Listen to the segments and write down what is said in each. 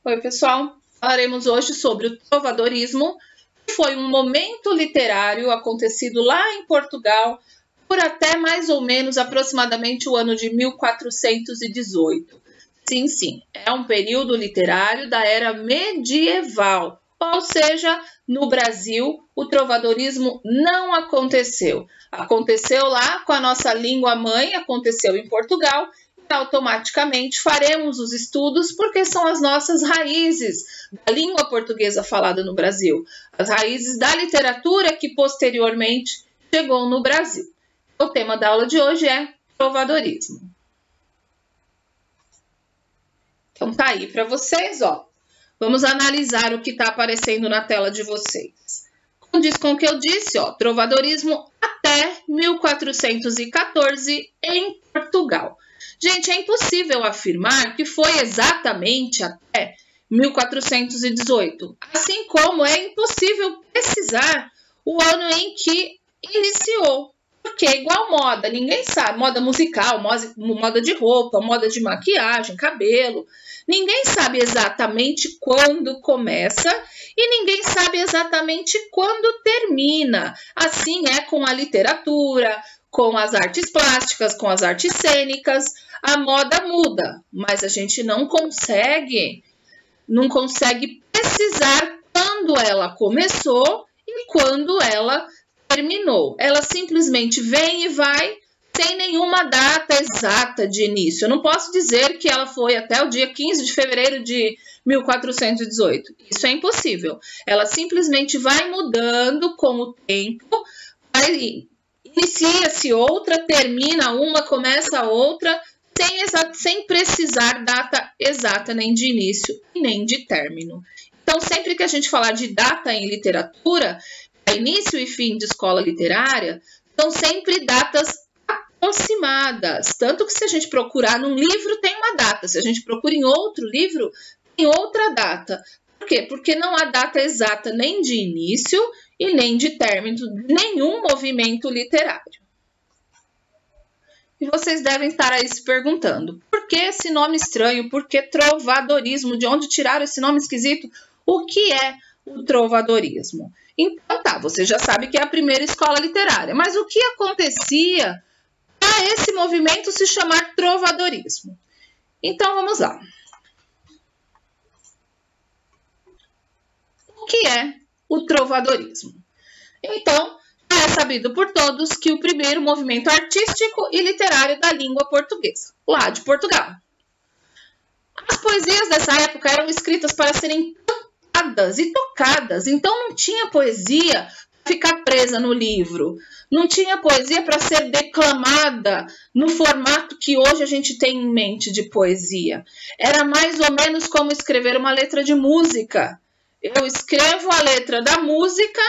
Oi, pessoal! Falaremos hoje sobre o trovadorismo, que foi um momento literário acontecido lá em Portugal por até mais ou menos aproximadamente o ano de 1418. Sim, é um período literário da era medieval, ou seja, no Brasil o trovadorismo não aconteceu. Aconteceu lá com a nossa língua mãe, aconteceu em Portugal, automaticamente faremos os estudos porque são as nossas raízes da língua portuguesa falada no Brasil, as raízes da literatura que posteriormente chegou no Brasil. O tema da aula de hoje é trovadorismo. Então tá aí para vocês, ó. Vamos analisar o que está aparecendo na tela de vocês. Condiz com o que eu disse, ó, trovadorismo até 1414 em Portugal. Gente, é impossível afirmar que foi exatamente até 1418, assim como é impossível precisar o ano em que iniciou, porque é igual moda, ninguém sabe, moda musical, moda de roupa, moda de maquiagem, cabelo, ninguém sabe exatamente quando começa e ninguém sabe exatamente quando termina. Assim é com a literatura, com as artes plásticas, com as artes cênicas, a moda muda, mas a gente não consegue precisar quando ela começou e quando ela terminou. Ela simplesmente vem e vai sem nenhuma data exata de início. Eu não posso dizer que ela foi até o dia 15 de fevereiro de 1418. Isso é impossível. Ela simplesmente vai mudando com o tempo, inicia-se outra, termina uma, começa outra, sem precisar data exata nem de início nem de término. Então, sempre que a gente falar de data em literatura, início e fim de escola literária, são sempre datas aproximadas. Tanto que se a gente procurar num livro, tem uma data. Se a gente procura em outro livro, tem outra data. Por quê? Porque não há data exata nem de início e nem de término de nenhum movimento literário. E vocês devem estar aí se perguntando, por que esse nome estranho? Por que trovadorismo? De onde tiraram esse nome esquisito? O que é o trovadorismo? Então tá, você já sabe que é a primeira escola literária, mas o que acontecia para esse movimento se chamar trovadorismo? Então vamos lá. O que é o trovadorismo? Então, é sabido por todos que o primeiro movimento artístico e literário da língua portuguesa, lá de Portugal. As poesias dessa época eram escritas para serem cantadas e tocadas, então não tinha poesia para ficar presa no livro, não tinha poesia para ser declamada no formato que hoje a gente tem em mente de poesia. Era mais ou menos como escrever uma letra de música. Eu escrevo a letra da música,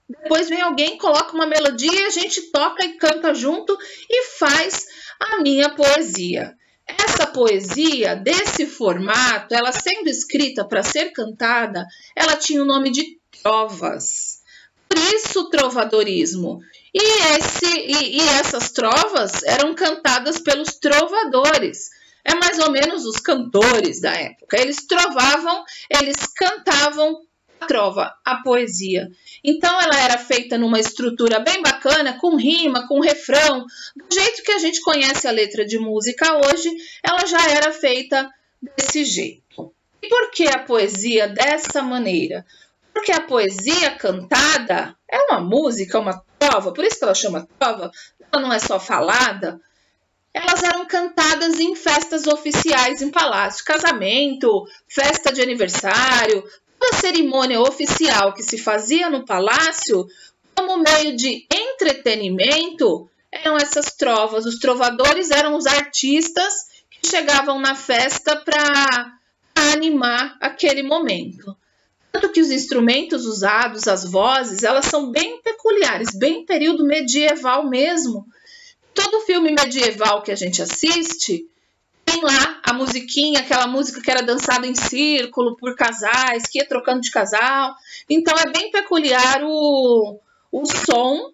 depois vem alguém, coloca uma melodia, a gente toca e canta junto e faz a minha poesia. Essa poesia, desse formato, ela sendo escrita para ser cantada, ela tinha o nome de trovas. Por isso, trovadorismo. E essas trovas eram cantadas pelos trovadores. É mais ou menos os cantores da época. Eles trovavam, eles cantavam a trova, a poesia. Então, ela era feita numa estrutura bem bacana, com rima, com refrão. Do jeito que a gente conhece a letra de música hoje, ela já era feita desse jeito. E por que a poesia dessa maneira? Porque a poesia cantada é uma música, uma trova, por isso que ela chama trova, ela não é só falada. Elas eram cantadas em festas oficiais em palácio, casamento, festa de aniversário, toda cerimônia oficial que se fazia no palácio, como meio de entretenimento, eram essas trovas. Os trovadores eram os artistas que chegavam na festa para animar aquele momento. Tanto que os instrumentos usados, as vozes, elas são bem peculiares, bem período medieval mesmo. Todo filme medieval que a gente assiste, tem lá a musiquinha, aquela música que era dançada em círculo por casais, que ia trocando de casal. Então, é bem peculiar o som,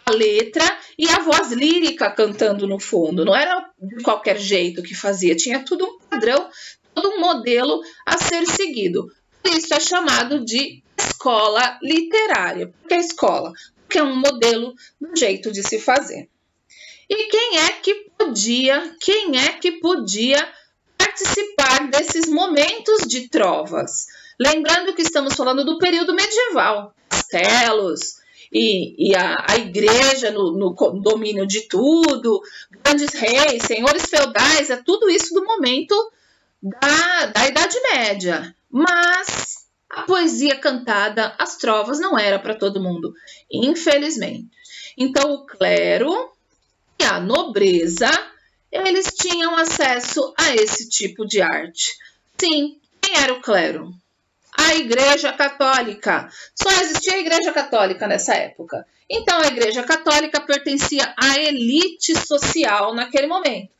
a letra e a voz lírica cantando no fundo. Não era de qualquer jeito que fazia, tinha tudo um padrão, todo um modelo a ser seguido. Isso é chamado de escola literária. Por que escola? Porque é um modelo do jeito de se fazer. E quem é que podia participar desses momentos de trovas? Lembrando que estamos falando do período medieval, castelos e a igreja no domínio de tudo, grandes reis, senhores feudais, é tudo isso do momento da Idade Média. Mas a poesia cantada, as trovas, não era para todo mundo, infelizmente. Então o clero e a nobreza, eles tinham acesso a esse tipo de arte. Sim, quem era o clero? A Igreja Católica. Só existia a Igreja Católica nessa época. Então a Igreja Católica pertencia à elite social naquele momento.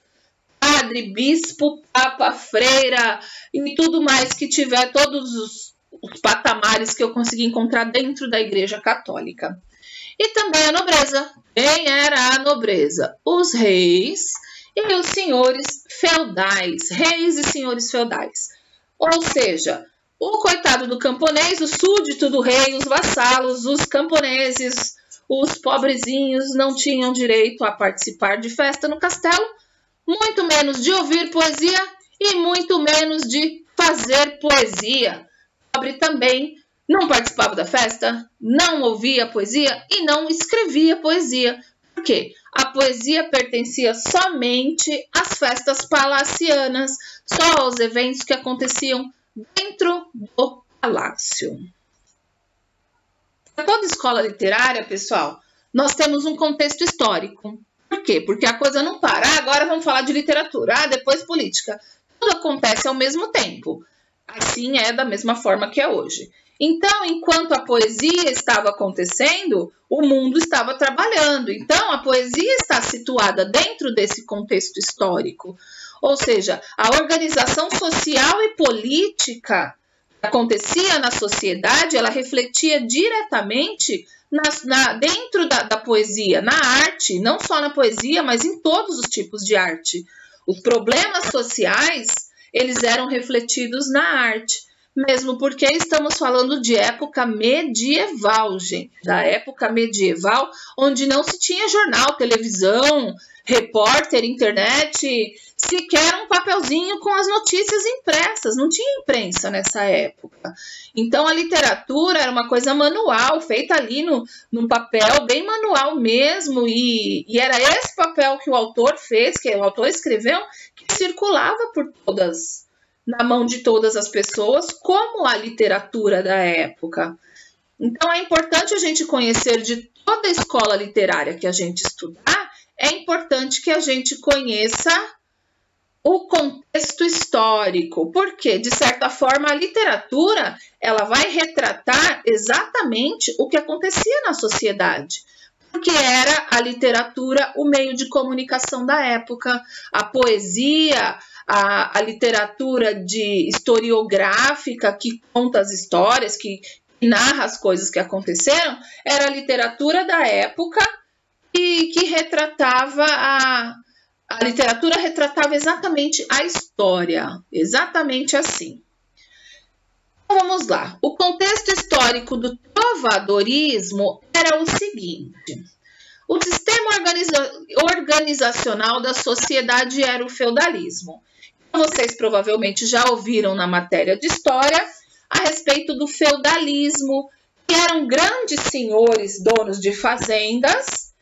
Padre, bispo, papa, freira e tudo mais que tiver, todos os patamares que eu consegui encontrar dentro da Igreja Católica. E também a nobreza. Quem era a nobreza? Os reis e os senhores feudais. Reis e senhores feudais. Ou seja, o coitado do camponês, o súdito do rei, os vassalos, os camponeses, os pobrezinhos não tinham direito a participar de festa no castelo, muito menos de ouvir poesia e muito menos de fazer poesia. O pobre também não participava da festa, não ouvia poesia e não escrevia poesia. Por quê? A poesia pertencia somente às festas palacianas, só aos eventos que aconteciam dentro do palácio. Para toda escola literária, pessoal, nós temos um contexto histórico. Por quê? Porque a coisa não para. Agora vamos falar de literatura, depois política. Tudo acontece ao mesmo tempo. Assim é da mesma forma que é hoje. Então, enquanto a poesia estava acontecendo, o mundo estava trabalhando. Então, a poesia está situada dentro desse contexto histórico. Ou seja, a organização social e política que acontecia na sociedade, ela refletia diretamente dentro da poesia, na arte, não só na poesia, mas em todos os tipos de arte. Os problemas sociais, eles eram refletidos na arte, mesmo porque estamos falando de época medieval, gente, da época medieval, onde não se tinha jornal, televisão, repórter, internet, sequer um papelzinho com as notícias impressas, não tinha imprensa nessa época. Então a literatura era uma coisa manual, feita ali num papel bem manual mesmo, e era esse papel que o autor fez, que o autor escreveu, que circulava por na mão de todas as pessoas, como a literatura da época. Então é importante a gente conhecer de toda a escola literária que a gente estudar, é importante que a gente conheça o contexto histórico, porque, de certa forma, a literatura ela vai retratar exatamente o que acontecia na sociedade, porque era a literatura o meio de comunicação da época, a poesia, a literatura historiográfica que conta as histórias, que narra as coisas que aconteceram, era a literatura da época e que retratava a literatura retratava exatamente a história, exatamente assim. Então, vamos lá. O contexto histórico do trovadorismo era o seguinte: o sistema organizacional da sociedade era o feudalismo. Vocês provavelmente já ouviram na matéria de história a respeito do feudalismo, que eram grandes senhores, donos de fazendas,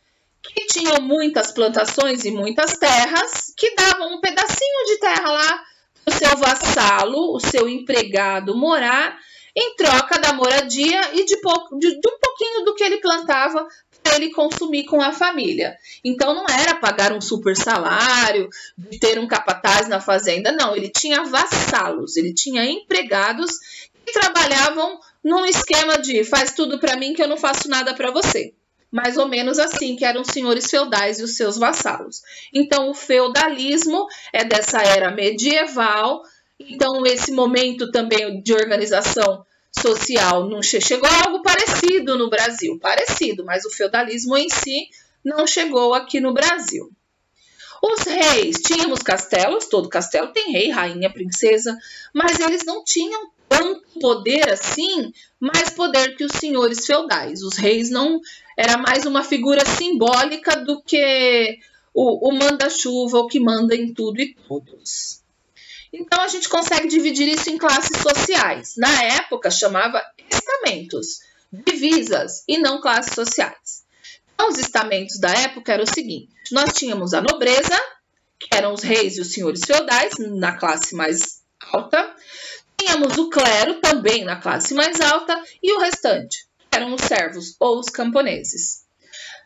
que tinham muitas plantações e muitas terras, que davam um pedacinho de terra lá para o seu vassalo, o seu empregado morar, em troca da moradia e de um pouquinho do que ele plantava para ele consumir com a família. Então não era pagar um super salário, de ter um capataz na fazenda, não. Ele tinha vassalos, ele tinha empregados que trabalhavam num esquema de faz tudo para mim que eu não faço nada para você. Mais ou menos assim que eram os senhores feudais e os seus vassalos. Então o feudalismo é dessa era medieval. Então esse momento também de organização social não chegou a algo parecido no Brasil, parecido, mas o feudalismo em si não chegou aqui no Brasil. Os reis, tínhamos castelos, todo castelo tem rei, rainha, princesa, mas eles não tinham tanto poder assim, mais poder que os senhores feudais. Os reis não, era mais uma figura simbólica do que o manda-chuva, o que manda em tudo e todos. Então a gente consegue dividir isso em classes sociais. Na época chamava estamentos, divisas e não classes sociais. Então, os estamentos da época eram o seguinte: nós tínhamos a nobreza, que eram os reis e os senhores feudais, na classe mais alta. Tínhamos o clero, também na classe mais alta, e o restante, que eram os servos ou os camponeses.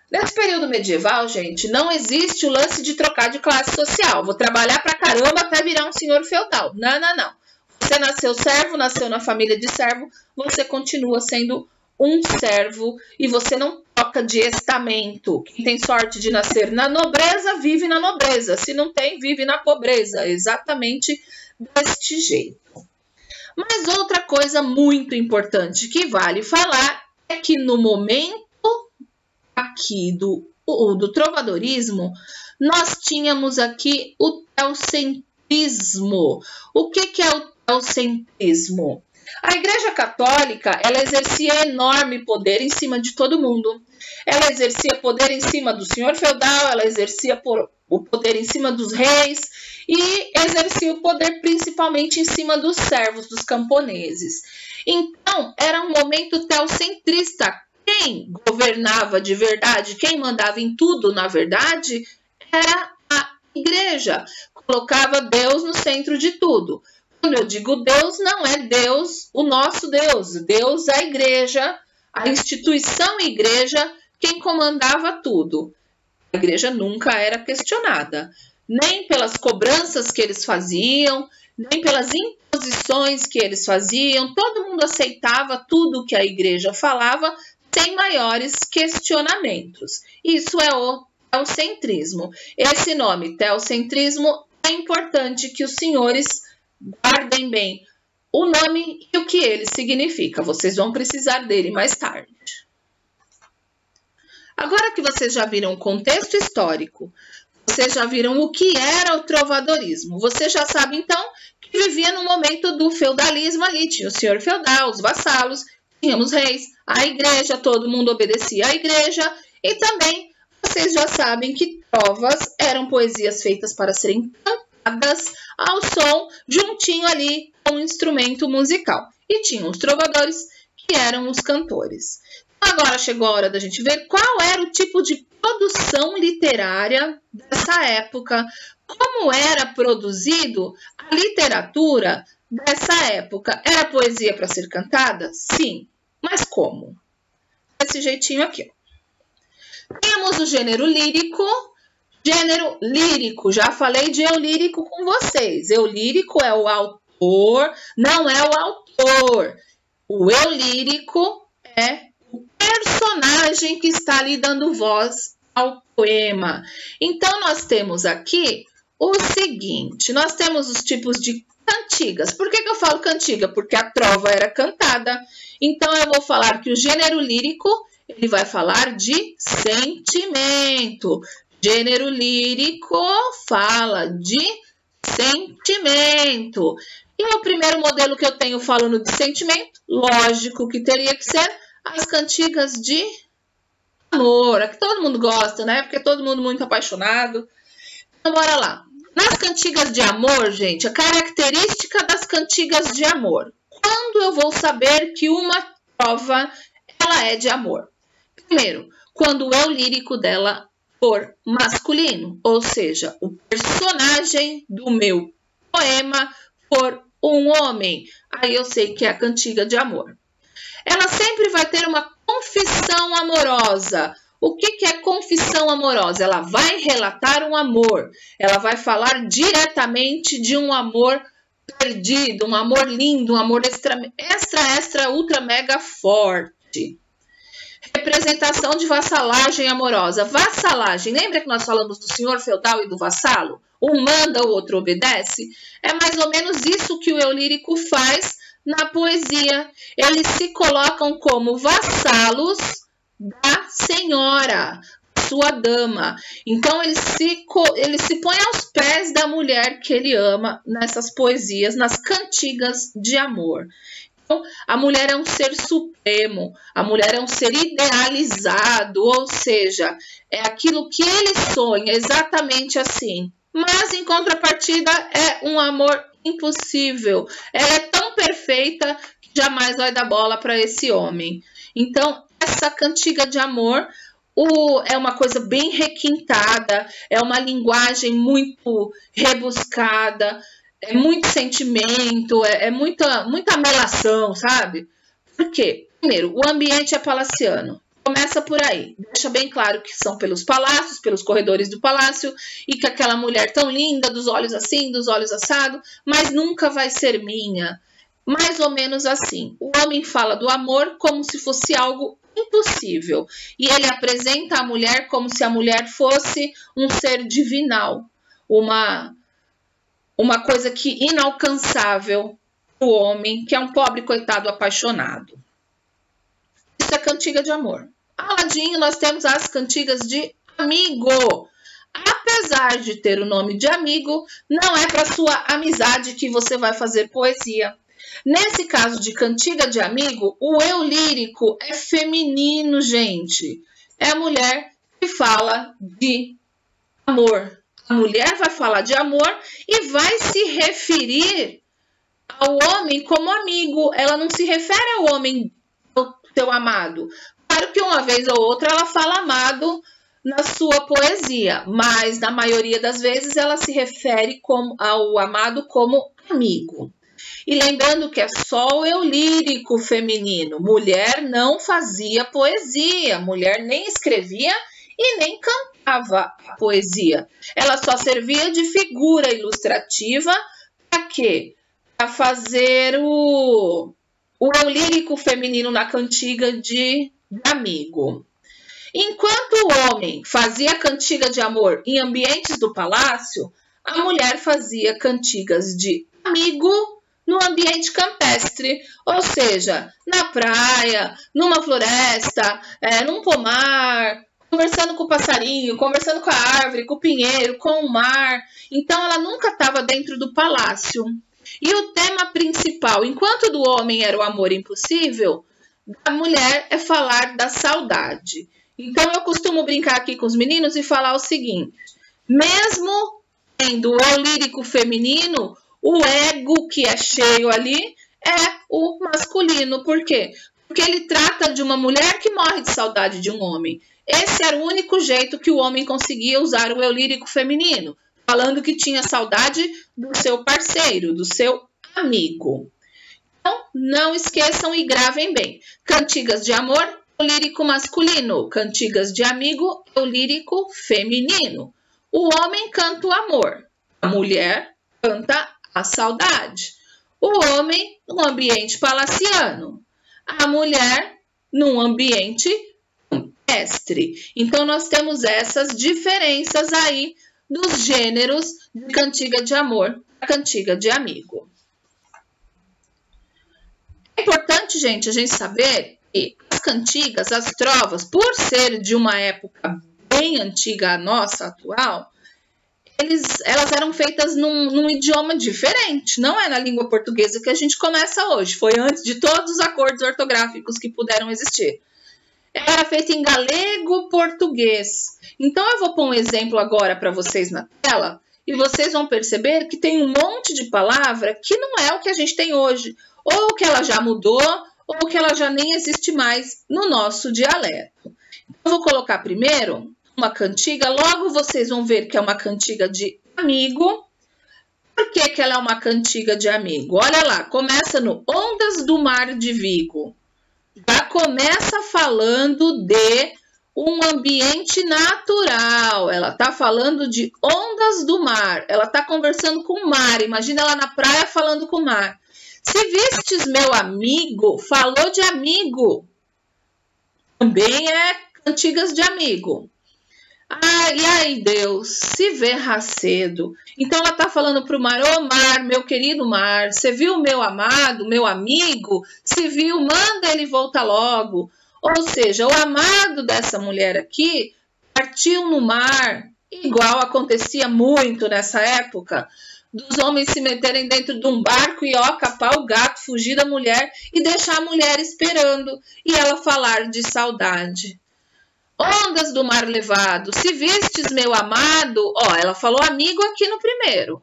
Nesse período medieval, gente, não existe o lance de trocar de classe social. Vou trabalhar pra caramba até virar um senhor feudal. Não, não, não. Você nasceu servo, nasceu na família de servo, você continua sendo um servo e você não troca de estamento. Quem tem sorte de nascer na nobreza, vive na nobreza. Se não tem, vive na pobreza. Exatamente deste jeito. Mas outra coisa muito importante que vale falar é que no momento aqui do trovadorismo, nós tínhamos aqui o teocentrismo. O que é o teocentrismo? A Igreja Católica, ela exercia enorme poder em cima de todo mundo. Ela exercia poder em cima do senhor feudal, ela exercia o poder em cima dos reis e exercia o poder principalmente em cima dos servos, dos camponeses. Então, era um momento teocentrista. Quem governava de verdade, quem mandava em tudo, na verdade, era a Igreja. Colocava Deus no centro de tudo. Quando eu digo Deus, não é Deus, o nosso Deus. Deus é a Igreja, a instituição Igreja, quem comandava tudo. A Igreja nunca era questionada, nem pelas cobranças que eles faziam, nem pelas imposições que eles faziam. Todo mundo aceitava tudo que a Igreja falava, sem maiores questionamentos. Isso é o teocentrismo. Esse nome, teocentrismo, é importante que os senhores guardem bem o nome e o que ele significa. Vocês vão precisar dele mais tarde. Agora que vocês já viram o contexto histórico, vocês já viram o que era o trovadorismo, você já sabe então que vivia no momento do feudalismo ali. Tinha o senhor feudal, os vassalos, tínhamos reis, a igreja, todo mundo obedecia à igreja, e também vocês já sabem que trovas eram poesias feitas para serem cantadas ao som juntinho ali com um instrumento musical. E tinham os trovadores, que eram os cantores. Agora chegou a hora da gente ver qual era o tipo de produção literária dessa época, como era produzido a literatura dessa época. Era poesia para ser cantada? Sim. Mas como? Desse jeitinho aqui. Temos o gênero lírico. Gênero lírico, já falei de eu lírico com vocês. Eu lírico é o autor, não é o autor. O eu lírico é o personagem que está ali dando voz ao poema. Então, nós temos aqui o seguinte, nós temos os tipos de cantigas. Por que eu falo cantiga? Porque a trova era cantada. Então, eu vou falar que o gênero lírico, ele vai falar de sentimento. Gênero lírico fala de sentimento. E o primeiro modelo que eu tenho falando de sentimento, lógico que teria que ser as cantigas de amor. É que todo mundo gosta, né? Porque é todo mundo muito apaixonado. Então, bora lá. Nas cantigas de amor, gente, a característica das cantigas de amor. Quando eu vou saber que uma trova, ela é de amor? Primeiro, quando o eu lírico dela for masculino, ou seja, o personagem do meu poema for um homem, aí eu sei que é a cantiga de amor. Ela sempre vai ter uma confissão amorosa. O que é confissão amorosa? Ela vai relatar um amor, ela vai falar diretamente de um amor perdido, um amor lindo, um amor extra, ultra, mega forte. Representação de vassalagem amorosa. Vassalagem, lembra que nós falamos do senhor feudal e do vassalo? Um manda, o outro obedece? É mais ou menos isso que o eu lírico faz na poesia. Eles se colocam como vassalos da senhora. sua dama. Então ele se põe aos pés da mulher que ele ama nessas poesias, nas cantigas de amor. Então, a mulher é um ser supremo, a mulher é um ser idealizado, ou seja, é aquilo que ele sonha, exatamente assim. Mas, em contrapartida, é um amor impossível. Ela é tão perfeita que jamais vai dar bola para esse homem. Então, essa cantiga de amor é uma coisa bem requintada, é uma linguagem muito rebuscada, é muito sentimento, é muita melação, sabe? Por quê? Primeiro, o ambiente é palaciano. Começa por aí. Deixa bem claro que são pelos palácios, pelos corredores do palácio, e que aquela mulher tão linda, dos olhos assim, dos olhos assado, mas nunca vai ser minha. Mais ou menos assim. O homem fala do amor como se fosse algo impossível. E ele apresenta a mulher como se a mulher fosse um ser divinal. Uma coisa que inalcançável para o homem, que é um pobre coitado apaixonado. Isso é cantiga de amor. Ao ladinho nós temos as cantigas de amigo. Apesar de ter o nome de amigo, não é para sua amizade que você vai fazer poesia. Nesse caso de cantiga de amigo, o eu lírico é feminino, gente. É a mulher que fala de amor. A mulher vai falar de amor e vai se referir ao homem como amigo. Ela não se refere ao homem, ao seu amado. Claro que uma vez ou outra ela fala amado na sua poesia, mas na maioria das vezes ela se refere ao amado como amigo. E lembrando que é só o eu lírico feminino. Mulher não fazia poesia, mulher nem escrevia e nem cantava a poesia. Ela só servia de figura ilustrativa para quê? Para fazer o eu lírico feminino na cantiga de amigo. Enquanto o homem fazia cantiga de amor em ambientes do palácio, a mulher fazia cantigas de amigo no ambiente campestre, ou seja, na praia, numa floresta, num pomar, conversando com o passarinho, conversando com a árvore, com o pinheiro, com o mar. Então ela nunca estava dentro do palácio. E o tema principal, enquanto do homem era o amor impossível, da mulher é falar da saudade. Então eu costumo brincar aqui com os meninos e falar o seguinte: mesmo tendo o eu lírico feminino, o ego que é cheio ali é o masculino. Por quê? Porque ele trata de uma mulher que morre de saudade de um homem. Esse era o único jeito que o homem conseguia usar o eu lírico feminino, falando que tinha saudade do seu parceiro, do seu amigo. Então, não esqueçam e gravem bem. Cantigas de amor, eu lírico masculino. Cantigas de amigo, eu lírico feminino. O homem canta o amor. A mulher canta a saudade. O homem num ambiente palaciano. A mulher num ambiente campestre. Então, nós temos essas diferenças aí dos gêneros de cantiga de amor e cantiga de amigo. É importante, gente, a gente saber que as cantigas, as trovas, por ser de uma época bem antiga à nossa atual, elas eram feitas num idioma diferente. Não é na língua portuguesa que a gente começa hoje. Foi antes de todos os acordos ortográficos que puderam existir. Ela era feita em galego-português. Então, eu vou pôr um exemplo agora para vocês na tela e vocês vão perceber que tem um monte de palavra que não é o que a gente tem hoje. Ou que ela já mudou, ou que ela já nem existe mais no nosso dialeto. Eu vou colocar primeiro uma cantiga, logo vocês vão ver que é uma cantiga de amigo. Por que que ela é uma cantiga de amigo? Olha lá, começa no Ondas do Mar de Vigo. Já começa falando de um ambiente natural. Ela está falando de ondas do mar. Ela está conversando com o mar. Imagina ela na praia falando com o mar. Se vistes meu amigo, falou de amigo. Também é cantigas de amigo. Ai, Deus, se verra cedo. Então ela está falando para o mar: ô mar, meu querido mar, você viu meu amado, meu amigo? Se viu, manda ele voltar logo. Ou seja, o amado dessa mulher aqui partiu no mar, igual acontecia muito nessa época, dos homens se meterem dentro de um barco e capar o gato, fugir da mulher e deixar a mulher esperando e ela falar de saudade. Ondas do mar levado, se vistes meu amado, ela falou amigo aqui no primeiro.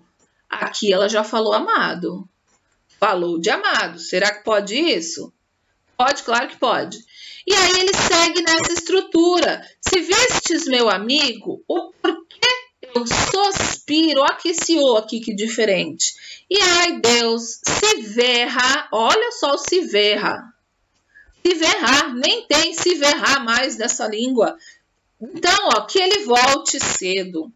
Aqui ela já falou amado. Falou de amado. Será que pode isso? Pode, claro que pode. E aí ele segue nessa estrutura. Se vistes meu amigo, o porquê eu suspiro, olha que esse o aqui que diferente. E ai Deus, se verra, olha só o se verra. Se verrar, nem tem se verrar mais dessa língua. Então, que ele volte cedo.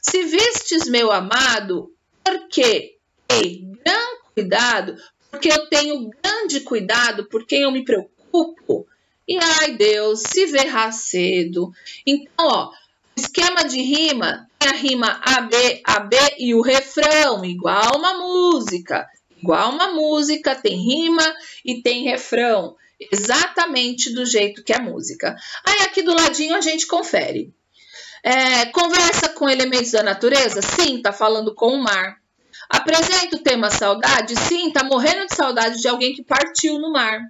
Se vistes meu amado, porque grande cuidado, porque eu tenho grande cuidado por quem eu me preocupo. E ai Deus, se verrar cedo. Então, o esquema de rima tem a rima AB e o refrão, igual uma música. Igual uma música, tem rima e tem refrão. Exatamente do jeito que é a música. Aí aqui do ladinho a gente confere. Conversa com elementos da natureza? Sim, tá falando com o mar. Apresenta o tema saudade? Sim, tá morrendo de saudade de alguém que partiu no mar.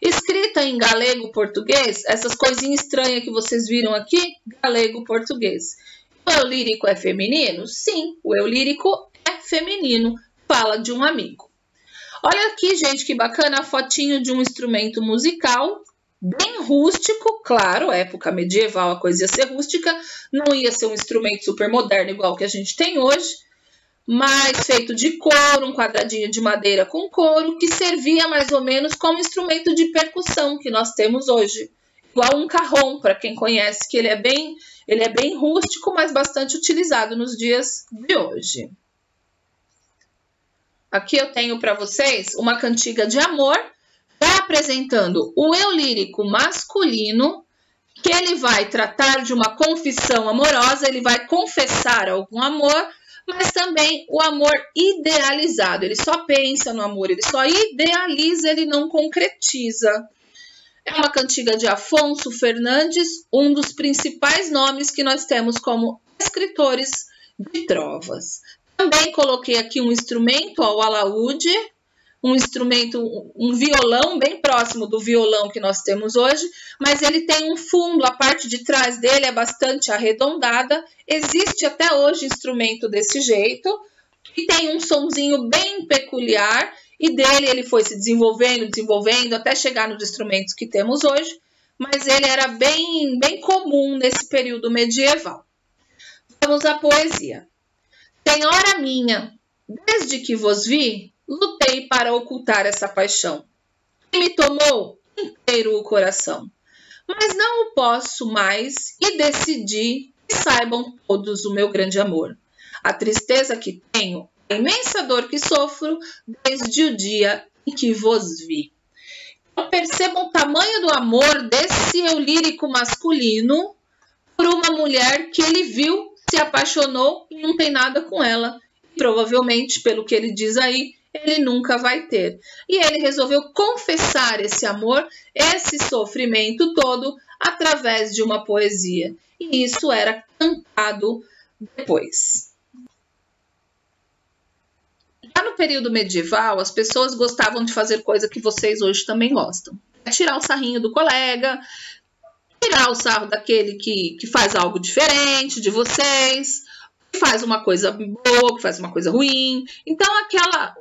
Escrita em galego-português, essas coisinhas estranhas que vocês viram aqui, galego-português. O eu lírico é feminino? Sim, o eu lírico é feminino. Fala de um amigo. Olha aqui, gente, que bacana a fotinho de um instrumento musical, bem rústico, claro, época medieval a coisa ia ser rústica, não ia ser um instrumento super moderno igual que a gente tem hoje, mas feito de couro, um quadradinho de madeira com couro, que servia mais ou menos como instrumento de percussão que nós temos hoje. Igual um carrom, para quem conhece, que ele é bem rústico, mas bastante utilizado nos dias de hoje. Aqui eu tenho para vocês uma cantiga de amor, já apresentando o eu lírico masculino, que ele vai tratar de uma confissão amorosa, ele vai confessar algum amor, mas também o amor idealizado. Ele só pensa no amor, ele só idealiza, ele não concretiza. É uma cantiga de Afonso Fernandes, um dos principais nomes que nós temos como escritores de trovas. Também coloquei aqui um instrumento, o alaúde, um violão bem próximo do violão que nós temos hoje, mas ele tem um fundo, a parte de trás dele é bastante arredondada. Existe até hoje instrumento desse jeito, que tem um sonzinho bem peculiar, e dele ele foi se desenvolvendo, até chegar nos instrumentos que temos hoje, mas ele era bem comum nesse período medieval. Vamos à poesia. Senhora minha, desde que vos vi, lutei para ocultar essa paixão, que me tomou inteiro o coração. Mas não o posso mais e decidi que saibam todos o meu grande amor. A tristeza que tenho, a imensa dor que sofro desde o dia em que vos vi. Então, percebam o tamanho do amor desse eu lírico masculino por uma mulher que ele viu, se apaixonou e não tem nada com ela. Provavelmente, pelo que ele diz aí, ele nunca vai ter. E ele resolveu confessar esse amor, esse sofrimento todo, através de uma poesia. E isso era cantado depois. Já no período medieval, as pessoas gostavam de fazer coisa que vocês hoje também gostam. É tirar o sarrinho do colega, tirar o sarro daquele que faz algo diferente de vocês, que faz uma coisa boa, que faz uma coisa ruim. Então, aquela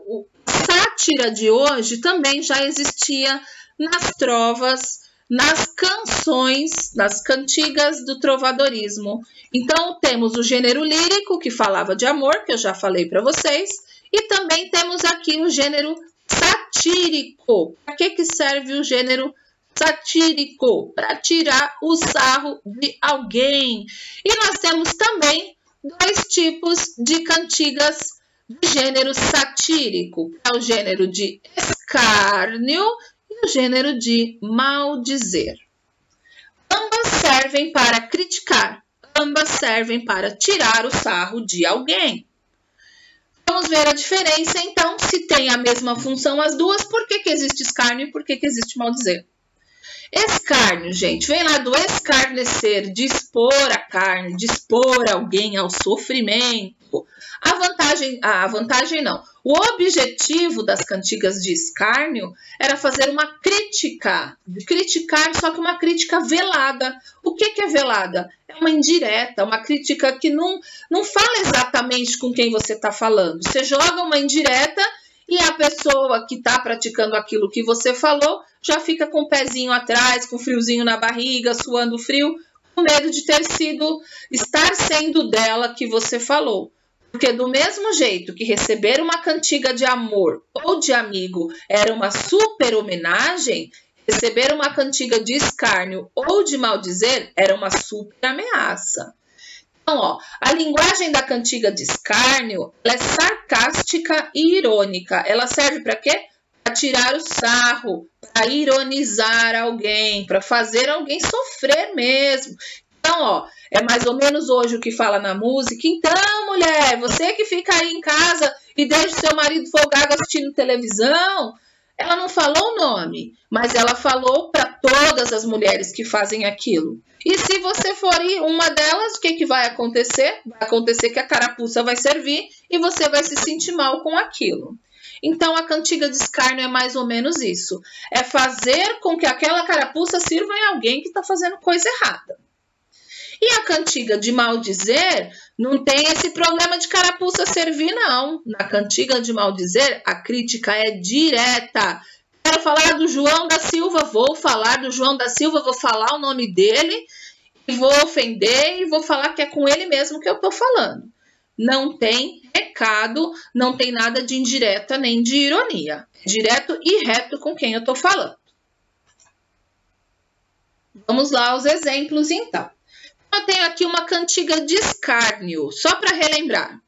sátira de hoje também já existia nas trovas, nas canções, nas cantigas do trovadorismo. Então, temos o gênero lírico, que falava de amor, que eu já falei para vocês, e também temos aqui o gênero satírico. Para que serve o gênero satírico? Para tirar o sarro de alguém. E nós temos também dois tipos de cantigas de gênero satírico. É o gênero de escárnio e o gênero de maldizer. Ambas servem para criticar, ambas servem para tirar o sarro de alguém. Vamos ver a diferença, então, se tem a mesma função as duas, por que existe escárnio e por que existe maldizer? Escárnio, gente, vem lá do escarnecer, de expor a carne, de expor alguém ao sofrimento. A vantagem não. O objetivo das cantigas de escárnio era fazer uma crítica, criticar, só que uma crítica velada. O que é velada? É uma indireta, uma crítica que não fala exatamente com quem você está falando. Você joga uma indireta e a pessoa que está praticando aquilo que você falou já fica com o pezinho atrás, com friozinho na barriga, suando frio, com medo de estar sendo dela que você falou. Porque do mesmo jeito que receber uma cantiga de amor ou de amigo era uma super homenagem, receber uma cantiga de escárnio ou de maldizer era uma super ameaça. Então, a linguagem da cantiga de escárnio ela é sarcástica e irônica. Ela serve para quê? Para tirar o sarro, para ironizar alguém, para fazer alguém sofrer mesmo. Então, é mais ou menos hoje o que fala na música. Então, mulher, você que fica aí em casa e deixa o seu marido folgado assistindo televisão, ela não falou o nome, mas ela falou para todas as mulheres que fazem aquilo. E se você for uma delas, o que vai acontecer? Vai acontecer que a carapuça vai servir e você vai se sentir mal com aquilo. Então, a cantiga de escárnio é mais ou menos isso. É fazer com que aquela carapuça sirva em alguém que está fazendo coisa errada. E a cantiga de maldizer não tem esse problema de carapuça servir, não. Na cantiga de maldizer, a crítica é direta. Quero falar do João da Silva, vou falar do João da Silva, vou falar o nome dele, e vou ofender e vou falar que é com ele mesmo que eu estou falando. Não tem recado, não tem nada de indireta nem de ironia. É direto e reto com quem eu estou falando. Vamos lá aos exemplos, então. Eu tenho aqui uma cantiga de escárnio, só para relembrar.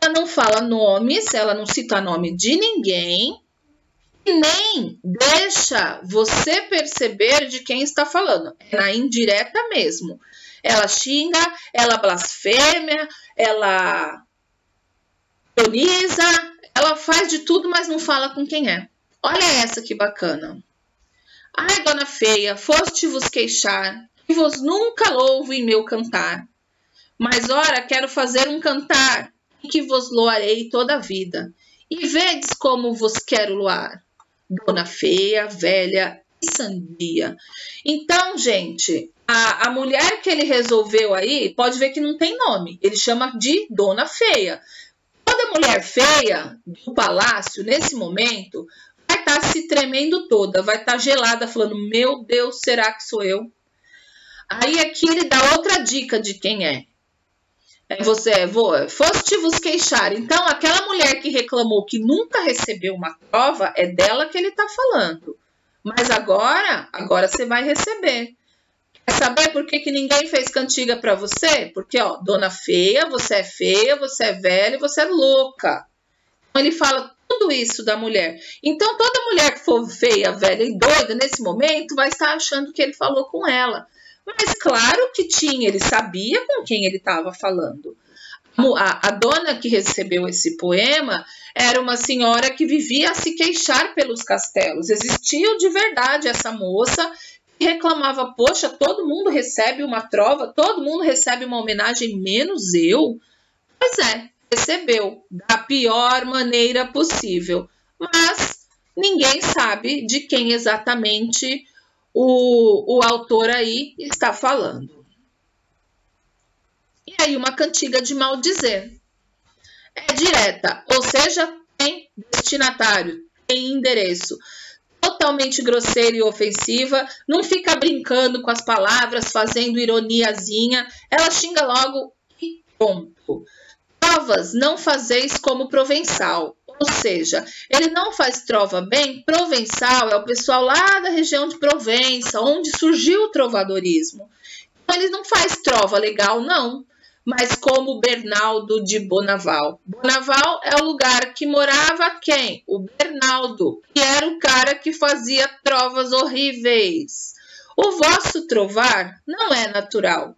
Ela não fala nomes, ela não cita nome de ninguém, e nem deixa você perceber de quem está falando. É na indireta mesmo. Ela xinga, ela blasfêmia, ela ironiza, ela faz de tudo, mas não fala com quem é. Olha essa que bacana. Ai, dona feia, foste vos queixar, que vos nunca louvo em meu cantar. Mas ora, quero fazer um cantar, em que vos loarei toda a vida. E vedes como vos quero loar, dona feia, velha e sandia. Então, gente, a mulher que ele resolveu aí, pode ver que não tem nome. Ele chama de dona feia. Toda mulher feia do palácio, nesse momento, vai estar se tremendo toda, vai estar gelada, falando, meu Deus, será que sou eu? Aí aqui ele dá outra dica de quem é. Foste vos queixar. Então, aquela mulher que reclamou que nunca recebeu uma prova, é dela que ele está falando. Mas agora você vai receber. Quer saber por que ninguém fez cantiga para você? Porque, dona feia, você é velha e você é louca. Então, ele fala tudo isso da mulher. Então, toda mulher que for feia, velha e doida, nesse momento, vai estar achando que ele falou com ela. Mas claro que ele sabia com quem ele estava falando. A dona que recebeu esse poema era uma senhora que vivia a se queixar pelos castelos. Existiu de verdade essa moça que reclamava, poxa, todo mundo recebe uma trova, todo mundo recebe uma homenagem, menos eu. Pois é, recebeu da pior maneira possível. Mas ninguém sabe de quem exatamente o autor aí está falando. E aí uma cantiga de maldizer. É direta, ou seja, tem destinatário, tem endereço. Totalmente grosseira e ofensiva, não fica brincando com as palavras, fazendo ironiazinha, ela xinga logo e pronto. Trovas não fazeis como provençal. Ou seja, ele não faz trova bem. Provençal é o pessoal lá da região de Provença, onde surgiu o trovadorismo. Então, ele não faz trova legal, não. Mas como Bernaldo de Bonaval. Bonaval é o lugar que morava quem? O Bernaldo, que era o cara que fazia trovas horríveis. O vosso trovar não é natural.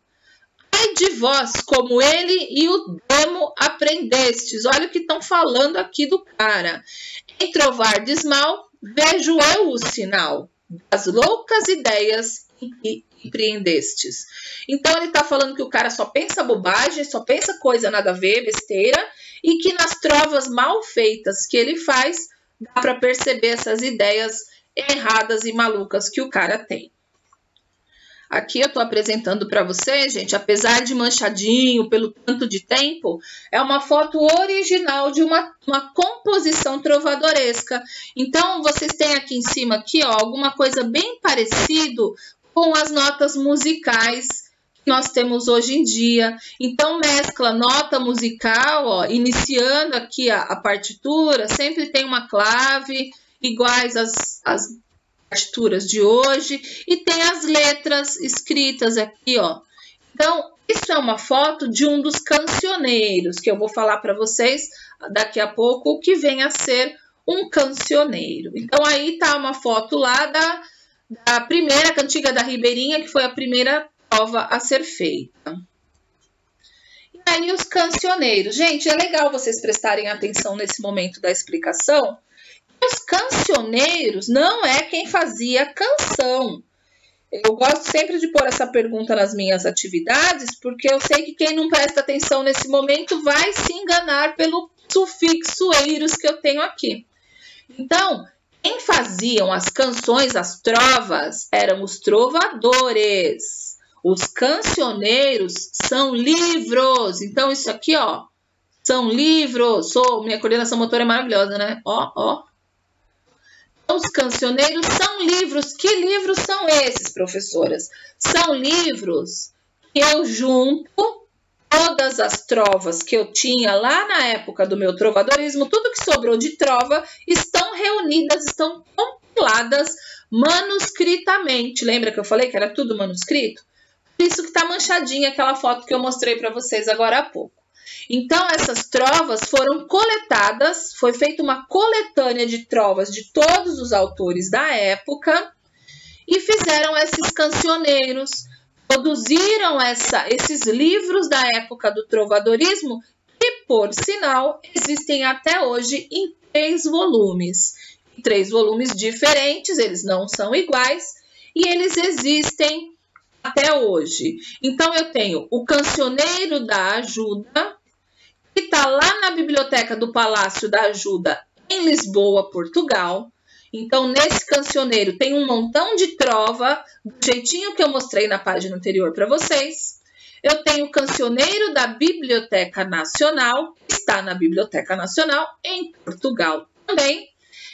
Ai de vós, como ele e o demo aprendestes. Olha o que estão falando aqui do cara. Em trovar mal, vejo eu o sinal. das loucas ideias em que empreendestes. Então ele está falando que o cara só pensa bobagem, só pensa coisa nada a ver, besteira, e que nas trovas mal feitas que ele faz, dá para perceber essas ideias erradas e malucas que o cara tem. Aqui eu estou apresentando para vocês, gente, apesar de manchadinho pelo tanto de tempo, é uma foto original de uma composição trovadoresca. Então, vocês têm aqui em cima aqui, ó, alguma coisa bem parecido com as notas musicais que nós temos hoje em dia. Então, mescla nota musical, ó, iniciando aqui a partitura, sempre tem uma clave iguais às partituras de hoje, e tem as letras escritas aqui, ó. Então, isso é uma foto de um dos cancioneiros, que eu vou falar para vocês daqui a pouco o que vem a ser um cancioneiro. Então, aí tá uma foto lá da primeira cantiga da Ribeirinha, que foi a primeira prova a ser feita. E aí, os cancioneiros. Gente, é legal vocês prestarem atenção nesse momento da explicação. Os cancioneiros não é quem fazia canção. Eu gosto sempre de pôr essa pergunta nas minhas atividades, porque eu sei que quem não presta atenção nesse momento vai se enganar pelo sufixo eiros que eu tenho aqui. Então, quem faziam as canções, as trovas, eram os trovadores. Os cancioneiros são livros. Então, isso aqui, ó, são livros. Minha coordenação motora é maravilhosa, né? Ó, ó. Os cancioneiros são livros. Que livros são esses, professoras? São livros que eu junto todas as trovas que eu tinha lá na época do meu trovadorismo, tudo que sobrou de trova, estão reunidas, estão compiladas manuscritamente. Lembra que eu falei que era tudo manuscrito? Por isso que está manchadinha aquela foto que eu mostrei para vocês agora há pouco. Então, essas trovas foram coletadas, foi feita uma coletânea de trovas de todos os autores da época e fizeram esses cancioneiros, produziram esses livros da época do trovadorismo que, por sinal, existem até hoje em 3 volumes. 3 volumes diferentes, eles não são iguais e eles existem até hoje. Então, eu tenho o Cancioneiro da Ajuda, que está lá na Biblioteca do Palácio da Ajuda, em Lisboa, Portugal. Então, nesse cancioneiro tem um montão de trova, do jeitinho que eu mostrei na página anterior para vocês. Eu tenho o Cancioneiro da Biblioteca Nacional, que está na Biblioteca Nacional, em Portugal também.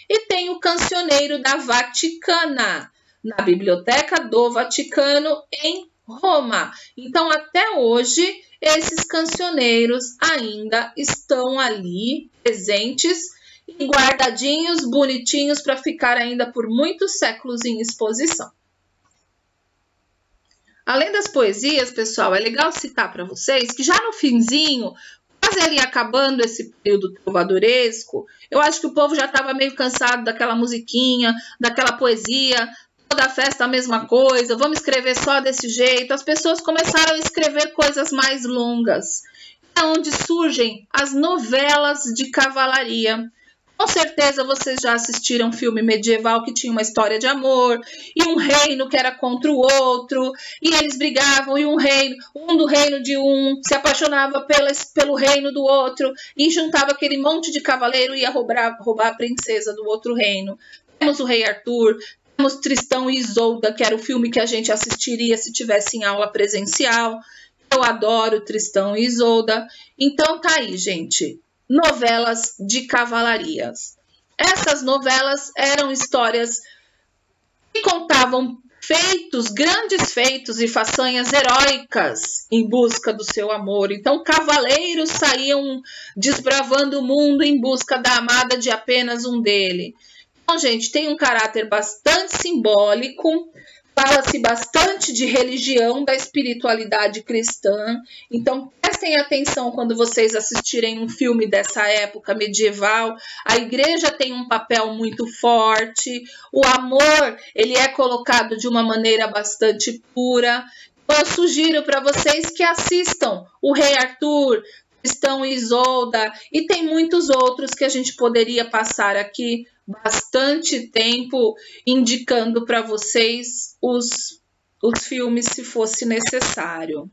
E tenho o Cancioneiro da Vaticana, na Biblioteca do Vaticano, em Roma. Então, até hoje, esses cancioneiros ainda estão ali, presentes e guardadinhos, bonitinhos, para ficar ainda por muitos séculos em exposição. Além das poesias, pessoal, é legal citar para vocês que já no finzinho, quase ali acabando esse período trovadoresco, eu acho que o povo já estava meio cansado daquela musiquinha, daquela poesia, toda festa a mesma coisa, vamos escrever só desse jeito. As pessoas começaram a escrever coisas mais longas. É onde surgem as novelas de cavalaria. Com certeza vocês já assistiram um filme medieval que tinha uma história de amor, e um reino que era contra o outro, e eles brigavam, e um do reino de um se apaixonava pelo reino do outro, e juntava aquele monte de cavaleiro e ia roubar a princesa do outro reino. Temos o rei Arthur, temos Tristão e Isolda, que era o filme que a gente assistiria se tivesse em aula presencial. Eu adoro Tristão e Isolda. Então tá aí, gente. Novelas de cavalarias. Essas novelas eram histórias que contavam grandes feitos e façanhas heróicas em busca do seu amor. Então, cavaleiros saíam desbravando o mundo em busca da amada de apenas um dele. Então, gente, tem um caráter bastante simbólico, fala-se bastante de religião, da espiritualidade cristã. Então, prestem atenção quando vocês assistirem um filme dessa época medieval. A igreja tem um papel muito forte, o amor, ele é colocado de uma maneira bastante pura. Então, eu sugiro para vocês que assistam o Rei Arthur, Tristão e Isolda, e tem muitos outros que a gente poderia passar aqui, bastante tempo indicando para vocês os filmes se fosse necessário.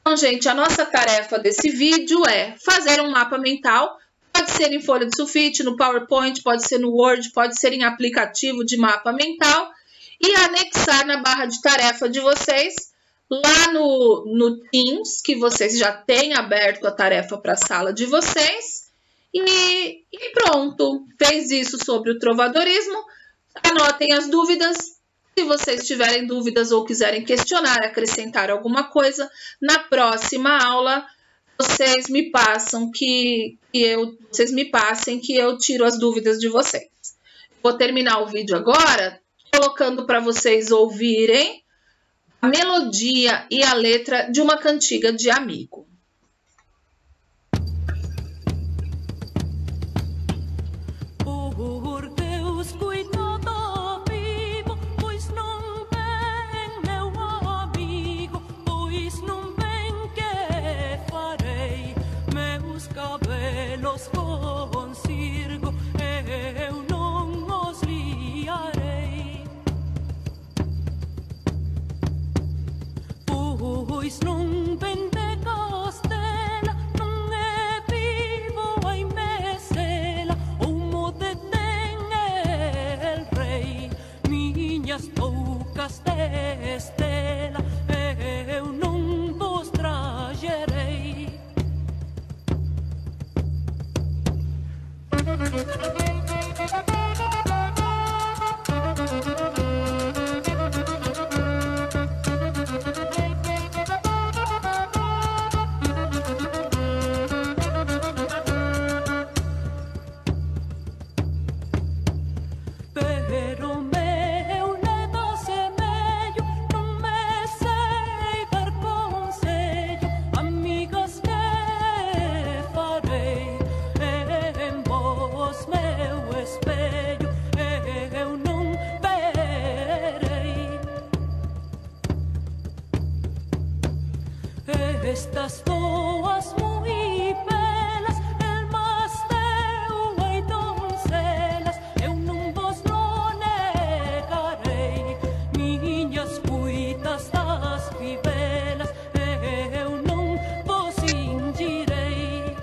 Então, gente, a nossa tarefa desse vídeo é fazer um mapa mental. Pode ser em folha de sulfite, no PowerPoint, pode ser no Word, pode ser em aplicativo de mapa mental. E anexar na barra de tarefa de vocês, lá no Teams, que vocês já têm aberto a tarefa para a sala de vocês. E pronto, fez isso sobre o trovadorismo. Anotem as dúvidas. Se vocês tiverem dúvidas ou quiserem questionar, acrescentar alguma coisa, na próxima aula vocês me passem que eu tiro as dúvidas de vocês. Vou terminar o vídeo agora colocando para vocês ouvirem a melodia e a letra de uma cantiga de amigo. Estas toas muy belas, el mas teu ai doncelas, eu non vos lo negarei, minhas cuitas das fivelas, eu non vos indirei.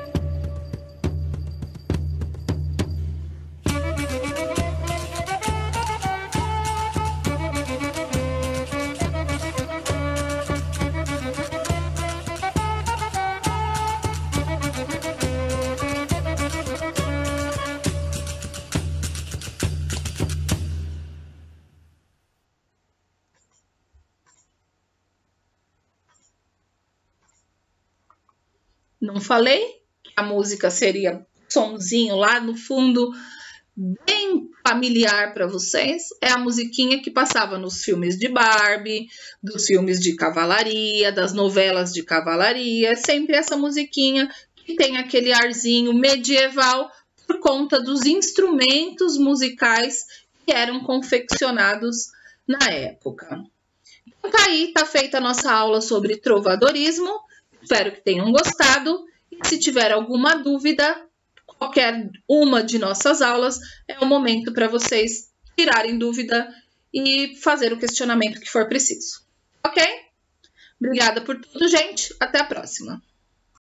Não falei que a música seria sonzinho lá no fundo, bem familiar para vocês? É a musiquinha que passava nos filmes de Barbie, dos filmes de cavalaria, das novelas de cavalaria. É sempre essa musiquinha que tem aquele arzinho medieval por conta dos instrumentos musicais que eram confeccionados na época. Então tá aí, tá feita a nossa aula sobre trovadorismo. Espero que tenham gostado e se tiver alguma dúvida, qualquer uma de nossas aulas é o momento para vocês tirarem dúvida e fazer o questionamento que for preciso. Ok? Obrigada por tudo, gente. Até a próxima.